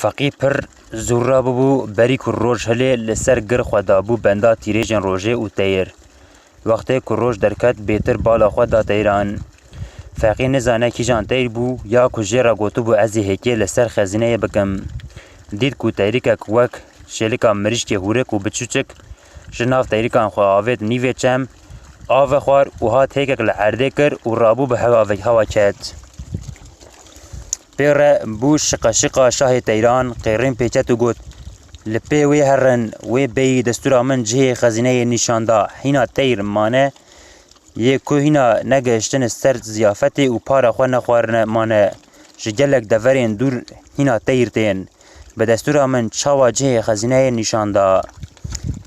فقی پر زورا ببو بری که روش هلی لسر گر خدا بو بندا تیریجن روژه و تیر وقتی که روش درکت بیتر بالا خدا تیران فقی نزانه کی جان تیر بو یا کجی را گوتو بو ازی هکی لسر خزینه بکم دید که تیریکه کوک شلیکا مریش که هوره که بچوچک جناف تیریکان خواه آوید نیوه چم آوه خوار و هات هیکک لعرده کر و رابو به هوا چد پیره بو شقا شاه تیران قیرین پیچت و گوت لپی وی هرن وی بی دستورا من جه خزینه نشانده هینا تیر مانه یکو هینا نگشتن سر زیافتی و پارا خواه نخوارن مانه جگلک دورین دور هینا تیر تین به دستورا من چاوا جه خزینه نشانده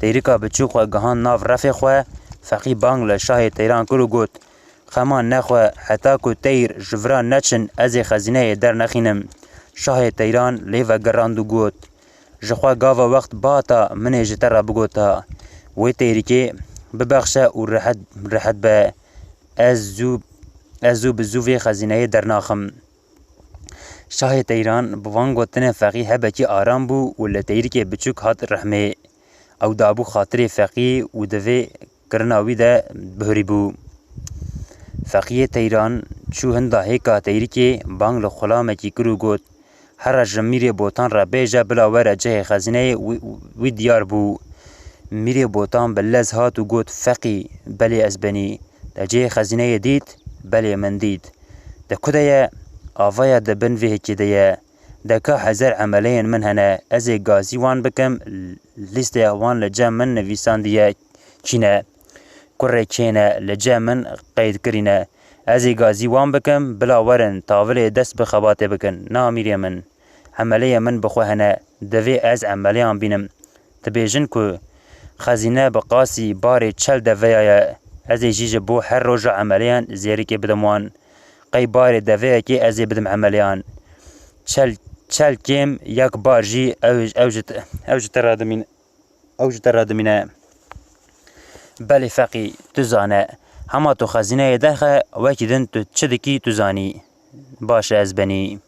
تیریکا بچو خواه گهان ناف رفی خواه فقی بانگ لشاه تیران کرو گوت خمان نخواه حتی که تیر جوران نچن از خزینه در نخینم شاه تیران لیو گراندو گوت جخوا گاوا وقت باتا من جتر را بگوتا وی تیری که ببخشه و رحت به از زو بزوی خزینه در ناخم شاه تیران بوان گوتن فقی هبکی آرام بو و لتیری که بچوک هات رحمه او دابو خاطر فقی و دوی کرناوی ده بهری بو فقیه تیران چو هنده هیکا تیری که بانگ لخلامه کی کرو گوت هر جمیر بوتان را بیجه بلا ور جه خزینه وی دیار بو میری بوتان بلز هات و گوت فقی بلی از بنی ده جه خزینه دید بلی من دید ده کده آوایا ده بن وی هکی ده که هزار عملین من هنه از گازی وان بکم لیست وان لجه من نویسان دیه چینه کره چینه لجه من قید کرینه از گازی وان بکم بلا ورن تاول دست بخباته بکن نامیری من عملیه من بخوهنه دوی از عملیان بینم تبیجن که خزینه بقاسی باری چل دویه از جیج بو هر روز عملیان زیری که بدموان قی باری دویه که از بدم عملیان چل کم یک بار جی اوجت رادمینه بله فقی تو زانه همه تو خزینه دخه وکی دن تو چه دکی تو زانی باشه از بنی